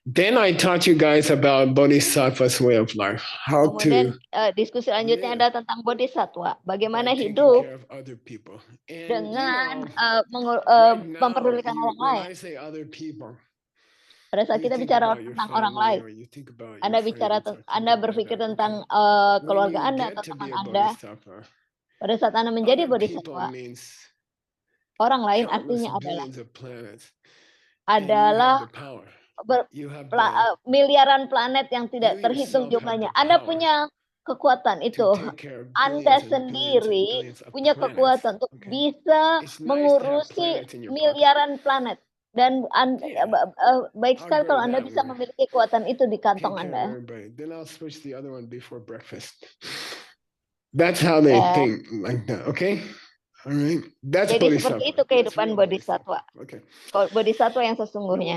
Then I taught you guys about Bodhisattva's way of life. Kemudian diskusi selanjutnya ada tentang Bodhisattva. Bagaimana hidup dengan memperdulikan orang lain. Pada saat kita bicara tentang orang lain, Anda berpikir tentang keluarga Anda atau teman Anda. Pada saat Anda menjadi Bodhisattva, orang lain artinya adalah miliaran planet yang tidak terhitung jumlahnya. Anda punya kekuatan itu. Anda sendiri punya kekuatan untuk bisa mengurusi miliaran planet. Dan Yeah. baik I'll sekali go kalau Anda that bisa way. memiliki kekuatan itu di Take kantong care of Anda. everybody. Then I'll switch the other one before breakfast. That's how they Ya, think like that. Okay. All right. That's jadi seperti itu bodhisattva. That's kehidupan real bodhisattva. Okay. Kalau bodhisattva yang No, sesungguhnya.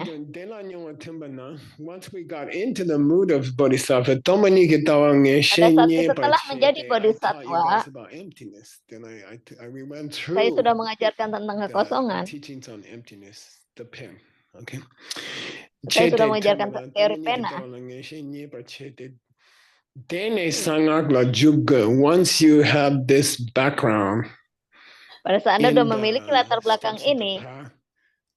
once we got into the mood of bodhisattva, tomani kitawang Setelah menjadi I taught you bodhisattva, guys about emptiness. Then we went saya through sudah mengajarkan tentang the kekosongan. teachings on emptiness, the pen. Okay. Saya sudah mengajarkan teori pena. Dene sangakla juga. Once you have this background, Pada saat Anda in sudah the memiliki latar belakang steps of the ini path,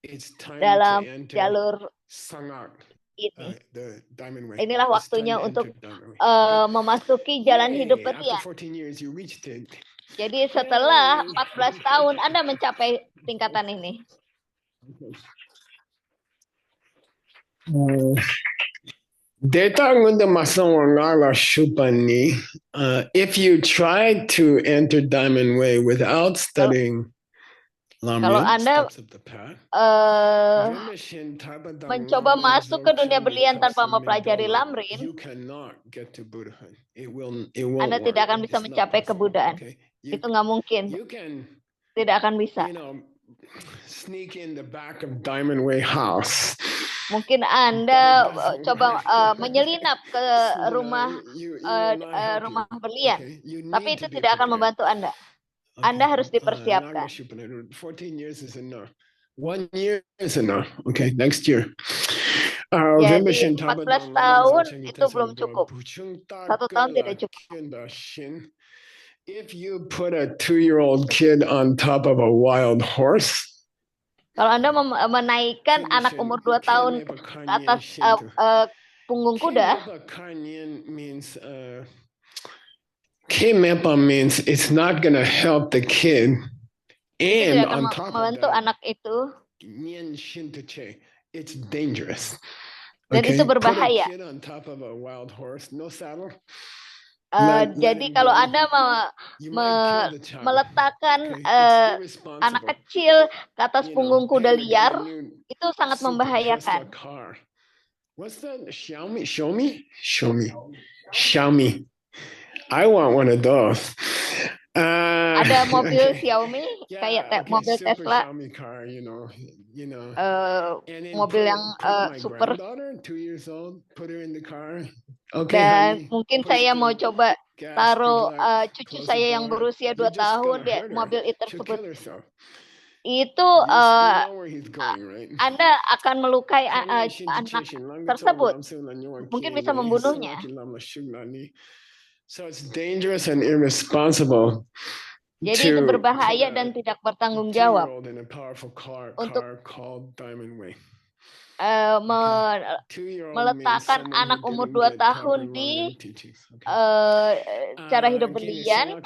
it's time dalam to enter jalur sangak, ini, the diamond way. inilah It's time waktunya to untuk enter diamond way. memasuki jalan hidup Yay, after berlian. 14 years, you reached it. Jadi setelah Yay. 14 tahun Anda mencapai tingkatan ini. Data ngunda masawangala shupani. If you try to enter diamond way without studying Kalau Lamrim, Anda steps of the path, mencoba masuk ke dunia berlian tanpa mempelajari Lamrim, you cannot get to Buddhahood. It won't Anda work. tidak akan bisa It's not mencapai possible. kebudaan. Okay? Itu nggak mungkin. You can, Tidak akan bisa. sneak in the back of Diamond Way house. Mungkin Anda coba menyelinap ke rumah rumah berlian, tapi itu tidak akan membantu Anda. Anda harus dipersiapkan. 14 years is enough. 1 year is enough. Okay, next year. Jadi 14 tahun itu belum cukup. 1 tahun tidak cukup. If you put a 2-year-old kid on top of a wild horse, kalau Anda menaikkan anak umur 2 tahun ke atas punggung kuda, K-Mepa means it's not going to help the kid. And tidak akan on top membantu of that, anak itu. It's dangerous. Dan itu berbahaya. Put a kid on top of a wild horse, no saddle. Jadi kalau Anda meletakkan anak kecil ke atas punggung kuda liar, itu sangat membahayakan. What's that? Xiaomi. I want one of those. Ada mobil Xiaomi, kayak mobil Tesla, car, mobil yang super. 2 years old, put her in the car. Dan mungkin saya mau coba taruh cucu saya yang berusia 2 tahun di mobil itu tersebut. Itu Anda akan melukai anak tersebut. Mungkin bisa membunuhnya. So it's dangerous and irresponsible. Jadi itu berbahaya dan tidak bertanggung jawab untuk meletakkan anak umur 2 tahun di cara hidup berlian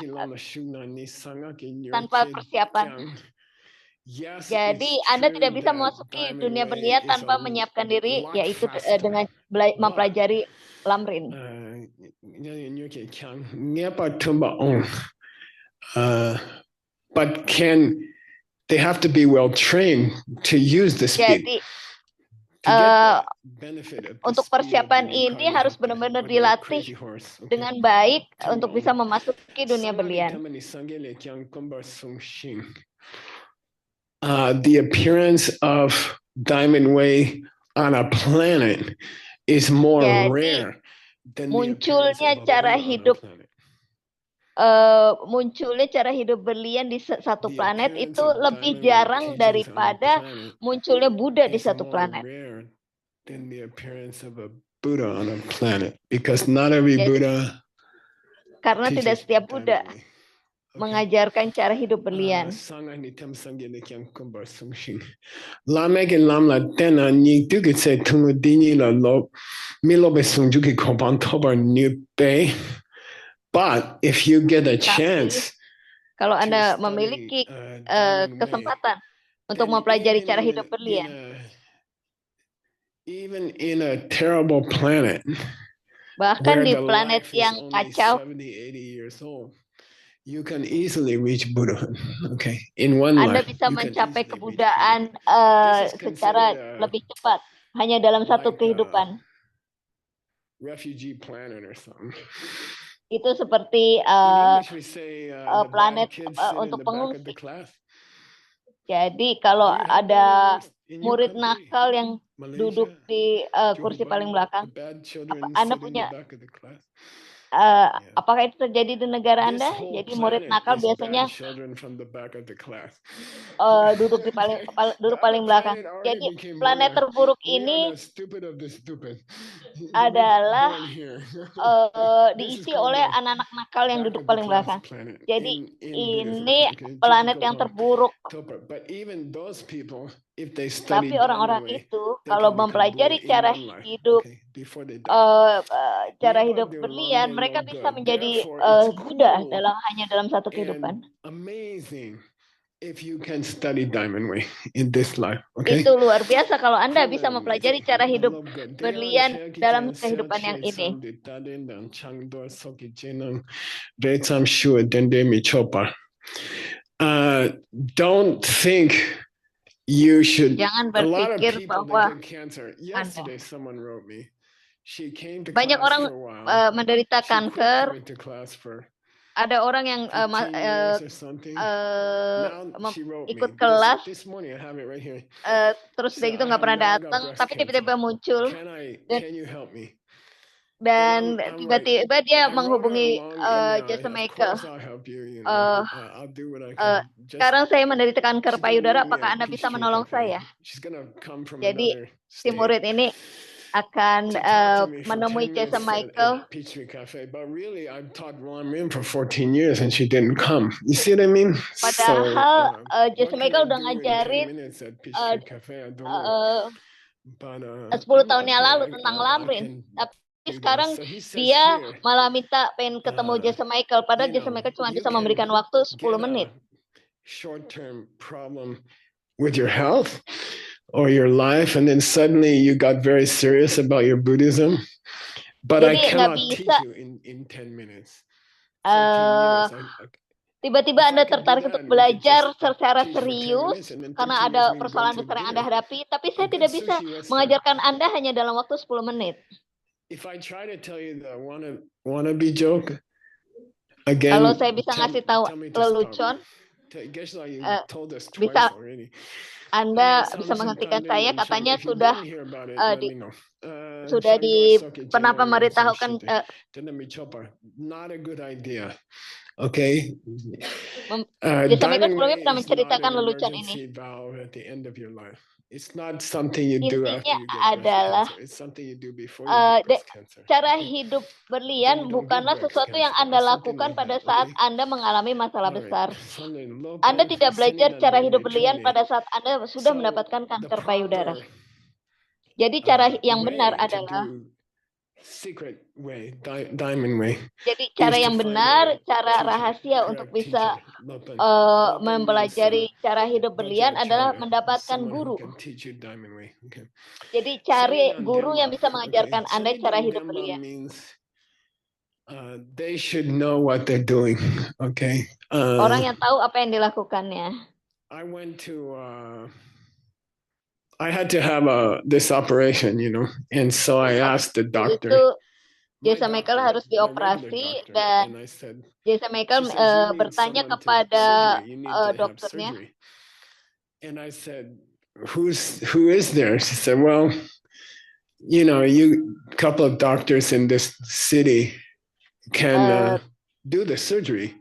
tanpa persiapan. Jadi Anda tidak bisa memasuki dunia berlian tanpa menyiapkan diri, yaitu dengan mempelajari Lamrim. But they have to be well trained to use the speed. Jadi untuk persiapan ini harus benar-benar dilatih dengan baik untuk bisa memasuki dunia berlian. The appearance of Diamond Way on a planet is more rare than munculnya cara hidup berlian di satu planet itu lebih jarang daripada munculnya Buddha di satu planet. Karena tidak setiap Buddha mengajarkan cara hidup berlian. But if you get a chance, kalau Anda memiliki kesempatan untuk mempelajari cara hidup berlian, even in a terrible planet, bahkan di planet yang kacau, you can easily reach Buddhahood. Okay, in one Anda life. bisa you can mencapai easily reach kebudayaan This is secara considered lebih cepat, hanya dalam satu like kehidupan. refugee planet or something. Itu seperti In English we say the planet bad kids sit in untuk the back of the pengungsi. class. Jadi kalau Do you have ada that in your murid country? nakal yang duduk Malaysia, di kursi Dubai, paling belakang, the bad children Anda sit in the punya back of the class. apakah itu terjadi di negara This Anda? whole Jadi murid planet nakal is biasanya bad children from the back of the class. duduk di The paling other belakang. planet already Jadi became planet Buddha. terburuk We are ini the stupid of the stupid. We adalah born here. This is diisi called oleh the anak-anak nakal yang back duduk of the paling class belakang. planet Jadi in Buddhism. ini Okay, planet Jupiter yang or terburuk. Topa. But even those people, if they Tapi study orang-orang Dharma way, itu they kalau can become mempelajari Buddha in cara one life. hidup Okay, before they die. cara Nipa hidup Durlame berlian, no mereka bisa good. menjadi Therefore, it's Buddha cool hanya dalam satu kehidupan. and amazing if you can study Diamond Way in this life. Okay. Itu luar biasa kalau Anda Cool bisa and mempelajari amazing. cara I hidup love good. berlian dalam kehidupan yang ini. Don't think you should. Jangan A lot of berpikir people bahwa they get cancer. Yesterday, someone wrote me. She came to banyak class orang for a while. menderita She quit kanker. coming to class for Ada orang yang 15 years or something. Now she wrote ikut me. kelas, This morning I have it right here. terus So udah gitu I nggak have pernah now got datang, breast tapi tiba-tiba cancer. muncul Can you help me? dan I'm like, tiba-tiba dia I wrote her a menghubungi long email. Jasa Of Michael. course I'll help you. You know, I'll do what I can. Sekarang saya menderita kanker She's gonna payudara, meet me apakah at Anda bisa Peachtree menolong Cafe. saya? She's gonna come from Jadi another si state murid ini akan to talk to me for menemui 10 Jasa minutes Michael. at Peachtree Cafe. But really, I've taught Ron for 14 years and she didn't come. You see what I mean? Padahal Jasa what can Michael I udah do in 10 ngajarin minutes at Peachtree Cafe? I don't know. But 10 tahun yang lalu tentang I lamrin. can Tapi do that. sekarang So he says dia here, malah minta pengen ketemu Jasa Michael, padahal you Jasa know, Michael cuma you bisa can memberikan waktu 10 get menit. a short-term problem with your health or your life, and then suddenly you got very serious about your Buddhism. But I Jadi nggak cannot teach bisa you in 10 minutes. 14 years. tiba-tiba If I Anda could do tertarik that untuk and we could belajar just secara teach for 10 serius minutes and then karena 13 ada years we go persoalan to besar yang Anda dinner. hadapi, tapi A saya good tidak bisa sushi restaurant. mengajarkan Anda hanya dalam waktu 10 menit. If I try to tell you the wanna be joke again, Kalau saya bisa ngasih tahu tell me to stop. lelucon, Guess like you told us twice bisa already. Anda bisa menghentikan saya, katanya sudah pernah memberitahukan not a good idea. Okay. Jasa Michael sebelumnya pernah menceritakan lelucon ini. It's not something you do after you get adalah breast cancer. It's something you do before you get breast cancer. Cara hidup berlian bukanlah sesuatu yang Anda lakukan pada saat Anda mengalami masalah besar. Anda tidak belajar cara hidup berlian pada saat Anda sudah mendapatkan kanker payudara. Jadi cara yang benar adalah secret way, diamond way. Jadi cara yang benar, cara rahasia untuk bisa mempelajari cara hidup berlian adalah mendapatkan guru. Jadi cari guru yang bisa mengajarkan Anda cara hidup berlian. They should know what they're doing. Okay. Orang yang tahu apa yang dilakukannya. I had to have this operation, you know, and so I asked the doctor. Itu Jasa Michael harus dioperasi dan Jasa Michael bertanya kepada dokternya. And I said, who is there? She said, well, you know, a couple of doctors in this city can do the surgery.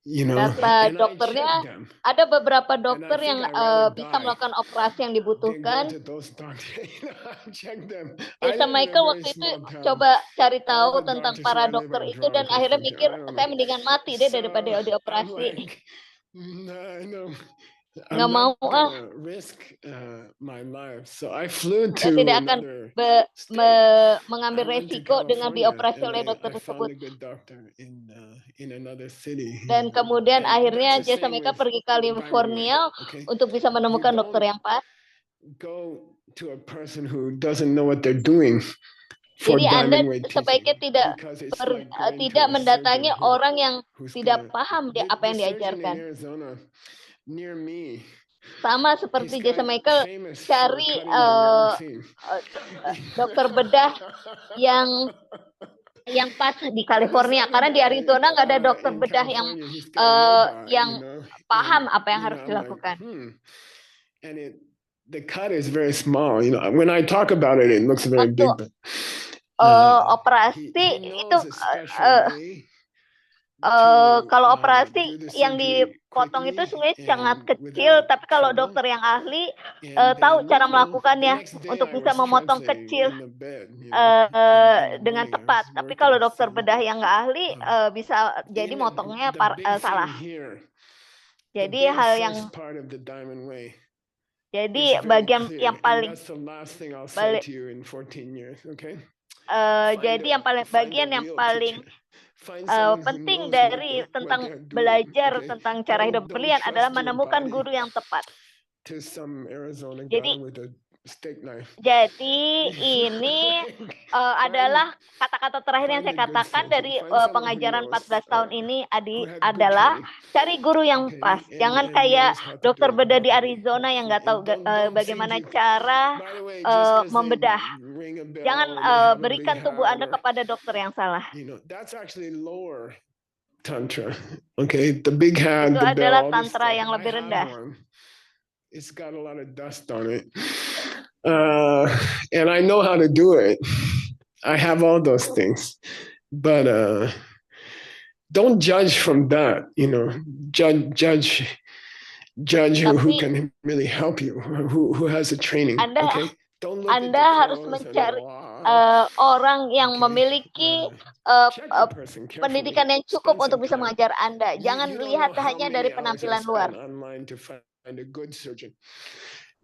You know, kata dokternya ada beberapa dokter yang bisa melakukan operasi yang dibutuhkan. Jasa Michael waktu itu coba cari tahu tentang para dokter itu dan akhirnya mikir saya mendingan mati deh daripada dioperasi. Nggak mau saya tidak akan mengambil resiko dengan dioperasi oleh dokter tersebut. Dan kemudian akhirnya Jasa Michael pergi ke California untuk bisa menemukan dokter yang pas. for Jadi Anda Diamond Way sebaiknya teaching tidak because it's like going to tidak a mendatangi surgeon orang yang who's tidak gonna paham apa yang this surgeon in diajarkan. Arizona near me. Sama He's seperti got Jesse Michael famous for cari cutting the wrong thing. dokter bedah yang pas di California, karena di Arizona nggak ada dokter In bedah yang California, he's got a robot, yang you know, paham and apa yang you harus know, I'm like, dilakukan. And the cut is very small. You know, when I talk about it, it looks very Waktu big. But operasi he itu knows a special way kalau to operasi do the yang surgery dipotong itu quickly sebenarnya sangat and kecil, without tapi kalau trouble. dokter yang ahli And tahu then, cara you know, the melakukannya next day untuk I bisa was memotong translating kecil in the bed, you know, and in the dengan morning I tepat. was Tapi kalau working. dokter So bedah yang nggak ahli bisa jadi even motongnya the big salah. thing here, the Jadi big hal yang first part of the Diamond Way jadi is very bagian clear, yang and paling that's the last thing I'll say balik to you in 14 years, okay? jadi yang Find a yang real paling teacher. Find someone who penting knows dari what tentang they're doing, belajar okay? tentang cara hidup Don't berlian adalah trust your menemukan body guru yang tepat. to some Arizona Jadi guy with a steak knife. Jadi ini adalah kata-kata terakhir yang find saya a good katakan surgeon. dari Find someone who pengajaran knows, 14 tahun ini who had good adalah training, cari guru yang okay, pas. Jangan and kayak knows how to do dokter it bedah di properly. Arizona yang nggak tahu And don't bagaimana think you. cara By the way, just because they membedah. ring a bell Jangan or they have a big berikan tubuh hat Anda or, kepada dokter yang salah. you know, that's actually lower tantra. Okay, the big hat, Itu the bell, adalah all this tantra stuff. yang I lebih have rendah. one. It's got a lot of dust on it. And I know how to do it. I have all those things. But don't judge from that, you know. Judge who can really help you, who has a training. Anda okay? Don't look Anda at the harus clothes and, mencari wow. orang yang Okay. memiliki Check the person carefully. pendidikan yang cukup Spend untuk some bisa time. mengajar Anda. Jangan You don't lihat know how hanya many dari hours I penampilan luar. spend online to find a good surgeon.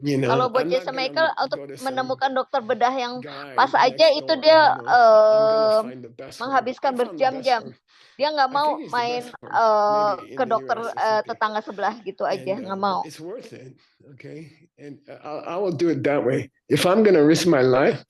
You know, Kalau buat I'm not Jesse gonna Michael untuk go to some menemukan dokter bedah yang guy pas aja next itu door, dia you know. I'm gonna find the best one. menghabiskan I found the best berjam-jam. one. Dia nggak I mau think he's the main best one. Maybe ke in the dokter US or something. tetangga sebelah gitu aja, And nggak mau. it's worth it, okay? And I will do it that way. If I'm gonna risk my life,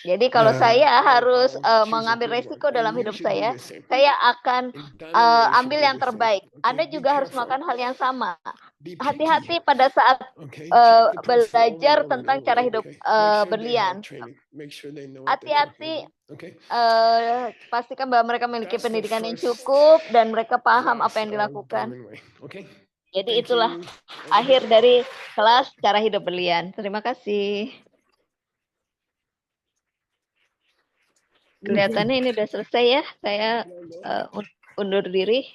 Jadi kalau saya harus I'll choose a mengambil good resiko one. dalam And you hidup should do saya, the same. saya akan In Diamond Way, you should ambil do yang the same, terbaik. okay? Anda Be juga harus careful. melakukan hal yang sama. Be picky. Hati-hati pada saat Okay, check the person over belajar and over and tentang over, cara hidup okay? Make sure they have berlian. training. Make sure they know what they're talking Hati-hati, about, okay? pastikan bahwa mereka memiliki That's the pendidikan yang first cukup dan mereka paham apa class yang of dilakukan. Diamond Way, okay? Jadi Thank itulah you. akhir dari kelas cara hidup berlian. Terima kasih. Kelihatannya ini udah selesai ya. Saya undur diri.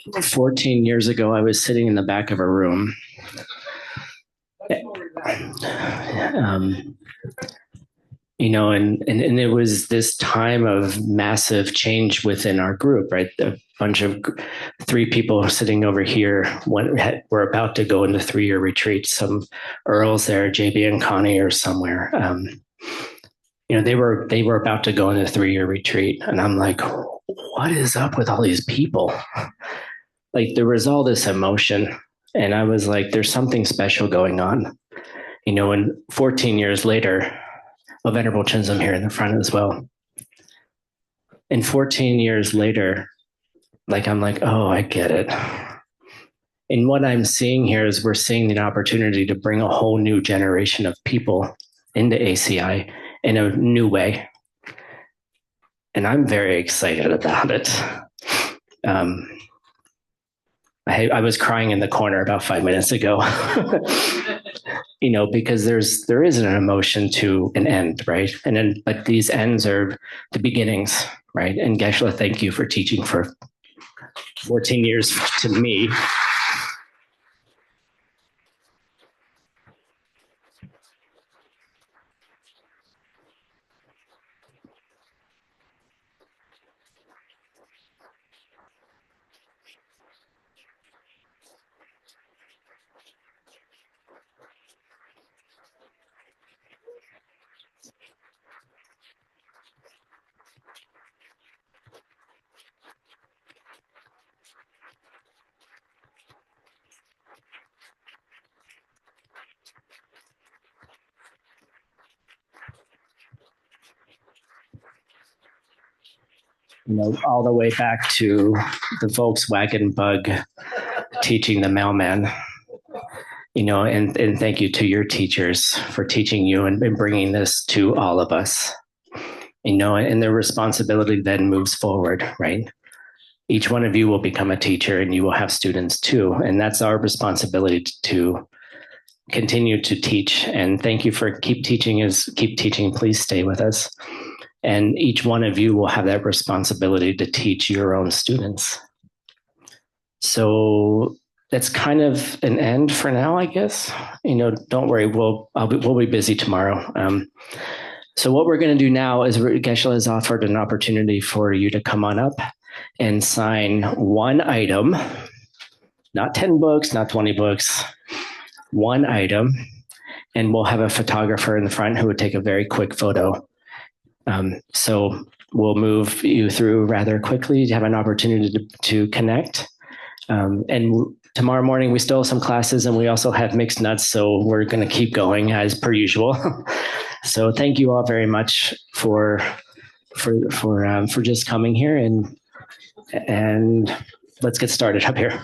About 14 years ago, I was sitting in the back of a room. And it was this time of massive change within our group, right? A bunch of 3 people sitting over here were about to go into 3-year retreat. Some Earls there, JB and Connie are somewhere. They were about to go into 3-year retreat. And I'm like, what is up with all these people? Like there was all this emotion. And I was like, there's something special going on. And 14 years later, Venerable Chinzum here in the front as well. And 14 years later, I'm like, oh, I get it. And what I'm seeing here is we're seeing the opportunity to bring a whole new generation of people into ACI in a new way. And I'm very excited about it. I was crying in the corner about 5 minutes ago, because there is an emotion to an end, right? But these ends are the beginnings, right? And Geshe-la, thank you for teaching for 14 years to me. all the way back to the Volkswagen Bug teaching the mailman. And thank you to your teachers for teaching you and bringing this to all of us. And the responsibility then moves forward, right? Each one of you will become a teacher, and you will have students too. And that's our responsibility to continue to teach. And thank you for keep teaching. Please stay with us. And each one of you will have that responsibility to teach your own students. So that's kind of an end for now, I guess. Don't worry, we'll be busy tomorrow. So what we're going to do now is Geshe has offered an opportunity for you to come on up and sign one item, not 10 books, not 20 books, one item, and we'll have a photographer in the front who would take a very quick photo. So we'll move you through rather quickly to have an opportunity to connect. And tomorrow morning, we still have some classes, and we also have mixed nuts, so we're going to keep going as per usual. So thank you all very much for just coming here, and let's get started up here.